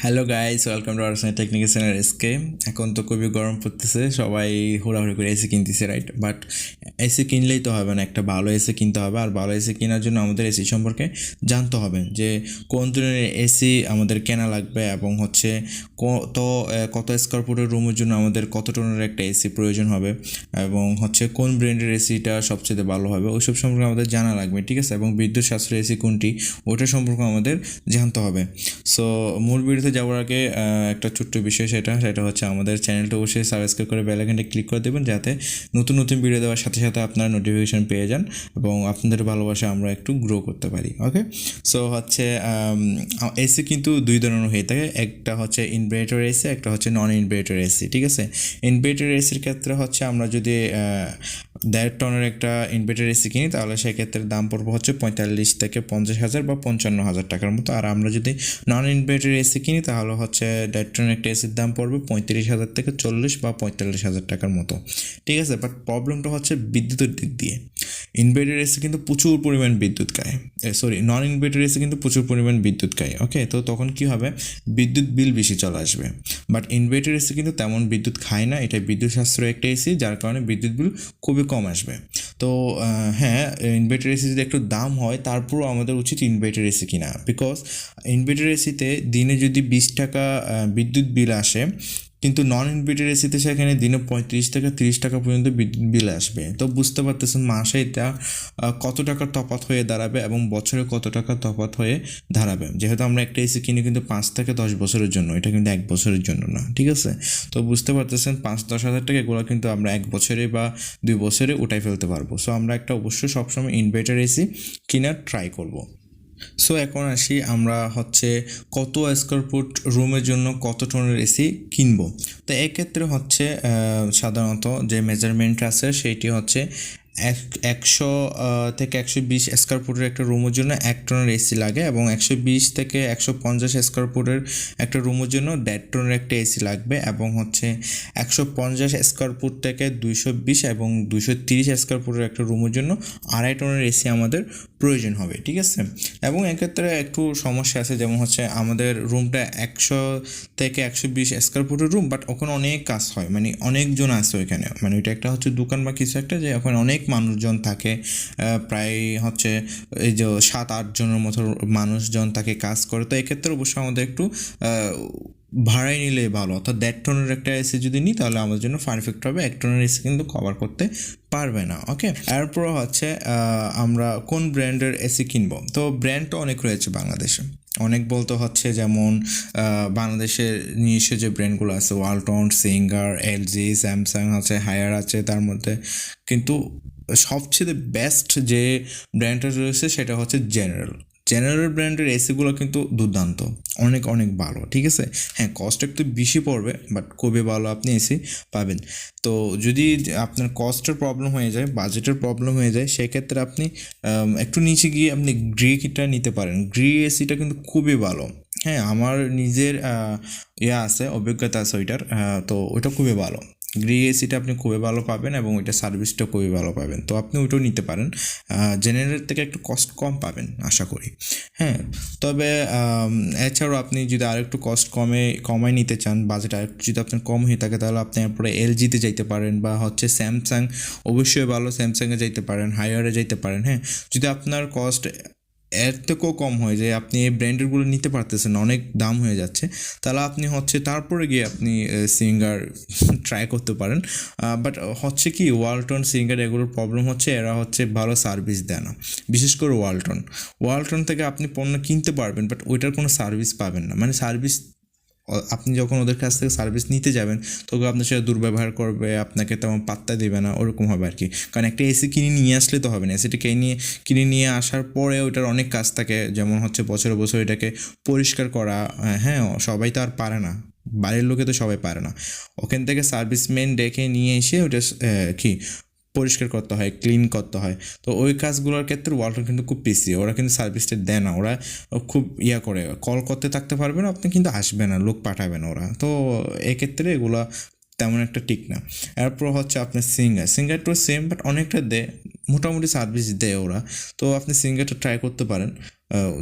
Hello guys, welcome to our technical channel SK. এখন তো খুবই গরম পড়তেছে, সবাই হুড়াহুড়ি করে এসি কিনতেছে, রাইট? বাট এসি কিনলেই তো হবে না, একটা ভালো এসি কিনতে হবে। আর ভালো এসি কেনার জন্য আমাদের এসি সম্পর্কে জানতে হবে যে কোন ধরনের এসি আমাদের কেনা লাগবে এবং হচ্ছে কত স্কোয়ার ফুটের রুমের জন্য আমাদের কত টনের একটা এসি প্রয়োজন হবে এবং হচ্ছে কোন ব্র্যান্ডের এসিটা সবচেয়ে ভালো হবে, ওইসব সম্পর্কে আমাদের জানা লাগবে, ঠিক আছে? এবং বিদ্যুৎ সাশ্রয়ী এসি কোনটি, ওটা সম্পর্কে আমাদের জানতে হবে। সো মূল ভিডিওতে যাওয়ার আগে একটা ছোট্ট বিষয়, সেটা হচ্ছে আমাদের চ্যানেলটা অবশ্যই সাবস্ক্রাইব করে বেল আইকনটা ক্লিক করে দেবেন, যাতে নতুন নতুন ভিডিও দেওয়ার সাথে সাথে আপনারা নোটিফিকেশন পেয়ে যান এবং আপনাদের ভালোবাসা আমরা একটু গ্রো করতে পারি। ওকে, সো হচ্ছে এসি কিন্তু দুই ধরনের হয়ে থাকে, একটা হচ্ছে ইনভার্টার এসি, একটা হচ্ছে নন ইনভার্টার এসি, ঠিক আছে? ইনভার্টার এসির ক্ষেত্রে হচ্ছে আমরা যদি 1.5 টনের একটা ইনভার্টার এসি কিনি, তাহলে সেক্ষেত্রে দাম পড়বে হচ্ছে 45 থেকে 50,000 বা 55,000 টাকার মতো। আর আমরা যদি নন ইনভার্টার এসি কিনি, তাহলে হচ্ছে 1.5 টনের একটা এসির দাম পড়বে 35,000 থেকে 40 বা 45,000 টাকার মতো, ঠিক আছে? বাট প্রবলেমটা হচ্ছে বিদ্যুতের দিক দিয়ে। ইনভার্টার এসি কিন্তু প্রচুর পরিমাণ বিদ্যুৎ খায়, নন ইনভার্টার এসি কিন্তু প্রচুর পরিমাণ বিদ্যুৎ খায়। ওকে, তো তখন কি হবে? বিদ্যুৎ বিল বেশি চলে আসবে। বাট ইনভার্টার এসি কিন্তু তেমন বিদ্যুৎ খায় না, এটা বিদ্যুৎ সাশ্রয় একটা এসি, যার কারণে বিদ্যুৎ বিল খুবই কম আসবে। তো হ্যাঁ, ইনভার্টার এসি যদি একটু দাম হয়, তারপরও আমাদের উচিত ইনভার্টার এসি কিনা, বিকজ ইনভার্টার এসিতে দিনে যদি 20 টাকা বিদ্যুৎ বিল আসে, কিন্তু নন ইনভার্টার এসিতে সেখানে দিনে 35 থেকে 30 টাকা পর্যন্ত বিদ্যুৎ বিল আসবে। তো বুঝতে পারতেছেন মাসে এটা কত টাকার তফাৎ হয়ে দাঁড়াবে এবং বছরে কত টাকা তফাৎ হয়ে দাঁড়াবে। যেহেতু আমরা একটা এসি কিনি কিন্তু 5 থেকে 10 বছরের জন্য, এটা কিন্তু 1 বছরের জন্য না, ঠিক আছে? তো বুঝতে পারতেছেন 5-10 হাজার টাকা এগুলো কিন্তু আমরা 1 বছরে বা 2 বছরে উঠাই ফেলতে পারবো। সো আমরা একটা অবশ্যই সবসময় ইনভার্টার এসি কেনার ট্রাই করব। সো এখন আসি আমরা হচ্ছে কত স্কোয়ার ফুট রুমের জন্য কত টনের এসি কিনবো। তো এক্ষেত্রে হচ্ছে সাধারণত যে মেজারমেন্ট আছে সেইটি হচ্ছে 100 থেকে 120 স্কোয়ার ফুটের একটা রুমের জন্য 1 টনের এসি লাগে এবং 120 থেকে 150 স্কোয়ার ফুটের একটা রুমের জন্য 1.5 টনের একটা এসি লাগবে এবং হচ্ছে 150 স্কোয়ার ফুট থেকে 220 এবং 230 স্কোয়ার ফুটের একটা রুমের জন্য 2.5 টনের এসি আমাদের প্রয়োজন হবে, ঠিক আছে? এবং এক্ষেত্রে একটু সমস্যা আছে, যেমন হচ্ছে আমাদের রুমটা 100 থেকে 120 স্কোয়ার ফুটের রুম, বাট ওখানে অনেক কাজ হয়, মানে অনেকজন আছে ওইখানে, মানে ওইটা একটা হচ্ছে দোকান বা কিছু একটা, যে ওখানে অনেক মানুষজন থাকে, প্রায় হচ্ছে এই যে 7-8 জনের মতো মানুষজন তাকে কাজ করে। তো এক্ষেত্রে অবশ্যই আমাদের একটু ভাড়াই নিলে ভালো, অর্থাৎ 1.5 টনের একটা এসি যদি নিই তাহলে আমাদের জন্য পারফেক্ট হবে। 1 টনের এসি কিন্তু কভার করতে পারবে না। ওকে, এরপর হচ্ছে আমরা কোন ব্র্যান্ডের এসি কিনবো। তো ব্র্যান্ড তো অনেক রয়েছে বাংলাদেশে, অনেক বলতে হচ্ছে যেমন বাংলাদেশের নিজস্ব যে ব্র্যান্ডগুলো আছে, ওয়ালটন, সিঙ্গার, এলজি, স্যামসাং আছে, হায়ার আছে, তার মধ্যে কিন্তু সবচেয়ে বেস্ট যে ব্র্যান্ডটা রয়েছে সেটা হচ্ছে জেনারেল। জেনারেল ব্র্যান্ডের এসিগুলো কিন্তু দুর্দান্ত, অনেক অনেক ভালো, ঠিক আছে? হ্যাঁ, কস্ট একটু বেশি পড়বে, বাট খুবই ভালো আপনি এসি পাবেন। তো যদি আপনার কস্টের প্রবলেম হয়ে যায়, বাজেটের প্রবলেম হয়ে যায়, সেক্ষেত্রে আপনি একটু নিচে গিয়ে আপনি কিটা নিতে পারেন। এসিটা কিন্তু খুবই ভালো। হ্যাঁ, আমার নিজের আছে, অভিজ্ঞতা আছে ওইটার। তো ওইটা খুবই ভালো। এসিটা আপনি খুবই ভালো পাবেন এবং ওইটা সার্ভিসটা খুবই ভালো পাবেন, তো আপনি ওইটাও নিতে পারেন। জেনারেল থেকে একটু কস্ট কম পাবেন আশা করি। হ্যাঁ, তবে এছাড়াও আপনি যদি আরেকটু কস্ট কমায় নিতে চান, বাজেট আরেকটু যদি আপনার কম হয়ে থাকে, তাহলে আপনি এরপরে এলজিতে যাইতে পারেন বা হচ্ছে স্যামসাং, অবশ্যই ভালো স্যামসাংয়ে যাইতে পারেন, হায়ারে যাইতে পারেন। হ্যাঁ, যদি আপনার কস্ট এর থেকেও কম হয় যে আপনি এই ব্র্যান্ডেরগুলো নিতে পারতেছেন, অনেক দাম হয়ে যাচ্ছে, তাহলে আপনি হচ্ছে তারপরে গিয়ে আপনি সিঙ্গার ট্রাই করতে পারেন। বাট হচ্ছে কি, ওয়ালটন, সিঙ্গার এগুলোর প্রবলেম হচ্ছে এরা হচ্ছে ভালো সার্ভিস দেয় না। বিশেষ করে ওয়ালটন থেকে আপনি পণ্য কিনতে পারবেন, বাট ওইটার কোনো সার্ভিস পাবেন না। মানে সার্ভিস, আপনি যখন ওদের কাছ থেকে সার্ভিস নিতে যাবেন তখন আপনার সাথে দুর্ব্যবহার করবে, আপনাকে তেমন পাত্তা দেবে না, ওরকম হবে আর কি। কারণ একটা এসি কিনে নিয়ে আসলে তো হবে না, এসিটা কিনে নিয়ে আসার পরে ওইটার অনেক কাজ থাকে, যেমন হচ্ছে বছরে বছর এটাকে পরিষ্কার করা। হ্যাঁ, সবাই তো আর পারে না, বাড়ির লোকে তো সবাই পারে না। ওখান থেকে সার্ভিসম্যান ডেকে নিয়ে এসে ওটা কি পরিষ্কার করতে হয়, ক্লিন করতে হয়। তো ওই কাজগুলোর ক্ষেত্রে ওয়ালটন কিন্তু খুব পিছিয়ে, ওরা কিন্তু সার্ভিসটা দেয় না। ওরা খুব করে কল করতে থাকতে পারবে না, আপনি কিন্তু আসবে না, লোক পাঠাবে না ওরা। তো এক্ষেত্রে এগুলো তেমন একটা ঠিক না। এরপর হচ্ছে আপনার সিঙ্গার টু সেম, বাট অনেকটা দেয়, মোটামুটি সার্ভিস দেয় ওরা। তো আপনি সিঙ্গারটা ট্রাই করতে পারেন,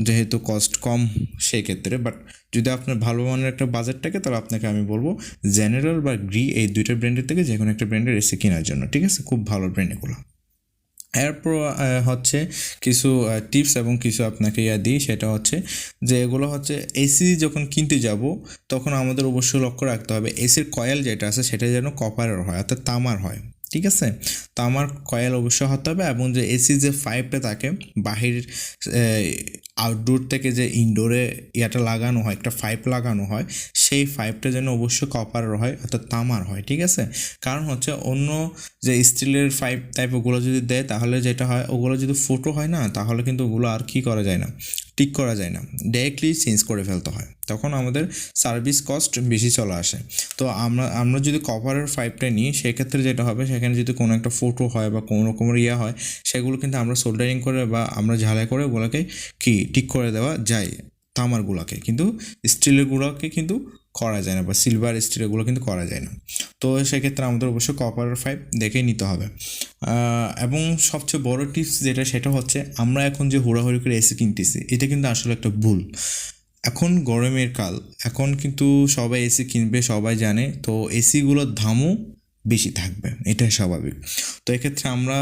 যেহেতু কস্ট কম সেক্ষেত্রে। বাট যদি আপনার ভালো মানের একটা বাজেট থাকে তাহলে আপনাকে আমি বলবো জেনারেল বা গ্রি এই দুইটা ব্র্যান্ডের থেকে যে কোনো একটা ব্র্যান্ডের এসি কেনার জন্য, ঠিক আছে? খুব ভালো ব্র্যান্ড এগুলো। এরপর হচ্ছে কিছু টিপস এবং কিছু আপনাকে দিই, সেটা হচ্ছে যে এগুলো হচ্ছে এসি যখন কিনতে যাব তখন আমাদের অবশ্যই লক্ষ্য রাখতে হবে এসির কয়েল যেটা আছে সেটা যেন কপারের হয়, অর্থাৎ তামার হয়, ঠিক আছে? তামার কয়েল অবশ্যই হতে হবে। এবং যে এসি যে পাইপটা থাকে বাহির আউটডোর থেকে যে ইনডোরে ইয়াটা লাগানো হয়, একটা পাইপ লাগানো হয়, সেই পাইপটা যেন অবশ্যই কপারের হয়, অর্থাৎ তামার হয়, ঠিক আছে? কারণ হচ্ছে অন্য যে স্টিলের পাইপ টাইপ ওগুলো যদি দেয় তাহলে যেটা হয় ওগুলো যদি ফুটো হয় না, তাহলে কিন্তু ওগুলো আর কি করা যায় না, ঠিক করা যায় না, ডাইরেক্টলি চেঞ্জ করে ফেলতে হয়, তখন আমাদের সার্ভিস কস্ট বেশি চলে আসে। তো আমরা যদি কপারের পাইপটা নিই সেক্ষেত্রে যেটা হবে, সেখানে যদি কোনো একটা ফুটো হয় বা কোনো রকমের হয়, সেগুলো কিন্তু আমরা সোল্ডারিং করে বা আমরা ঝালাই করে ওগুলোকে কি ঠিক করে দেওয়া যায় তামারগুলোকে, কিন্তু স্টিলেরগুলোকে কিন্তু করা যায় না, বা সিলভার স্টিলেরগুলো কিন্তু করা যায় না। তো সেক্ষেত্রে আমাদের অবশ্যই কপারের পাইপ দেখেই নিতে হবে। এবং সবচেয়ে বড় টিপস যেটা, সেটা হচ্ছে আমরা এখন যে হুড়াহুড়ি করে এসি কিনতেছি, এটা কিন্তু আসলে একটা ভুল। এখন গরমের কাল, এখন কিন্তু সবাই এসি কিনবে, সবাই জানে, তো এসিগুলোর দামও বেশি থাকবে, এটাই স্বাভাবিক। তো এক্ষেত্রে আমরা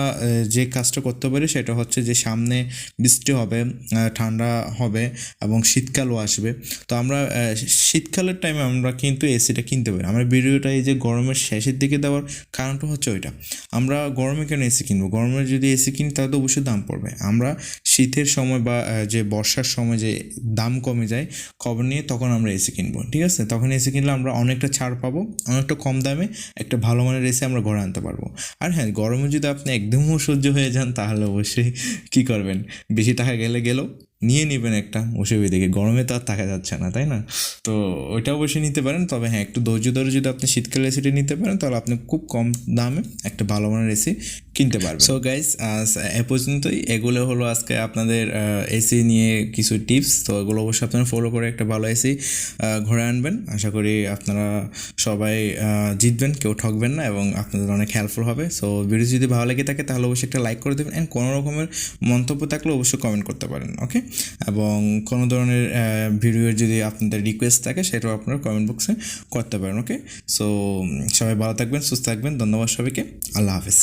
যে কাজটা করতে পারি সেটা হচ্ছে যে সামনে বৃষ্টি হবে, ঠান্ডা হবে এবং শীতকালও আসবে। তো আমরা শীতকালের টাইমে আমরা কিন্তু এসিটা কিনতে পারি। আমরা ভিডিওটা এই যে গরমের শেষের দিকে দেওয়ার কারণটা হচ্ছে ওইটা, আমরা গরমে কেন এসি কিনবো? গরমে যদি এসি কিনি তাহলে তো অবশ্যই দাম পড়বে। আমরা শীতের সময় বা যে বর্ষার সময় যে দাম কমে যায় খবর নিয়ে, তখন আমরা এসি কিনবো, ঠিক আছে? তখন এসি কিনলে আমরা অনেকটা ছাড় পাবো, অনেকটা কম দামে একটা ভালো মানের এসি আমরা ঘরে আনতে পারবো। আর হ্যাঁ, গরমে যদি আপনি একদমও সহ্য হয়ে যান তাহলে অবশ্যই কী করবেন, বেশি টাকা গেলেও নিয়ে নেবেন একটা, অসুবিধা কি? গরমে তো আর থাকা যাচ্ছে না, তাই না? তো ওইটা অবশ্যই নিতে পারেন। তবে হ্যাঁ, একটু ধৈর্য ধরে যদি আপনি শীতকালে এসিটা নিতে পারেন তাহলে আপনি খুব কম দামে একটা ভালো মানের এসি কিনতে পারবেন। সো গাইস, এ পর্যন্তই। এগুলো হলো আজকে আপনাদের এসি নিয়ে কিছু টিপস। তো এগুলো অবশ্যই আপনারা ফলো করে একটা ভালো এসি ঘরে আনবেন। আশা করি আপনারা সবাই জিতবেন, কেউ ঠকবেন না এবং আপনাদের অনেক হেল্পফুল হবে। সো ভিডিও যদি ভালো লেগে থাকে তাহলে অবশ্যই একটা লাইক করে দেবেন, অ্যান্ড কোনো রকমের মন্তব্য থাকলে অবশ্যই কমেন্ট করতে পারেন, ওকে? এবং কোনো ধরনের ভিডিওর যদি আপনাদের রিকোয়েস্ট থাকে সেটাও আপনারা কমেন্ট বক্সে করতে পারেন, ওকে? সো সবাই ভালো থাকবেন, সুস্থ থাকবেন। ধন্যবাদ সবাইকে। আল্লাহ হাফেজ।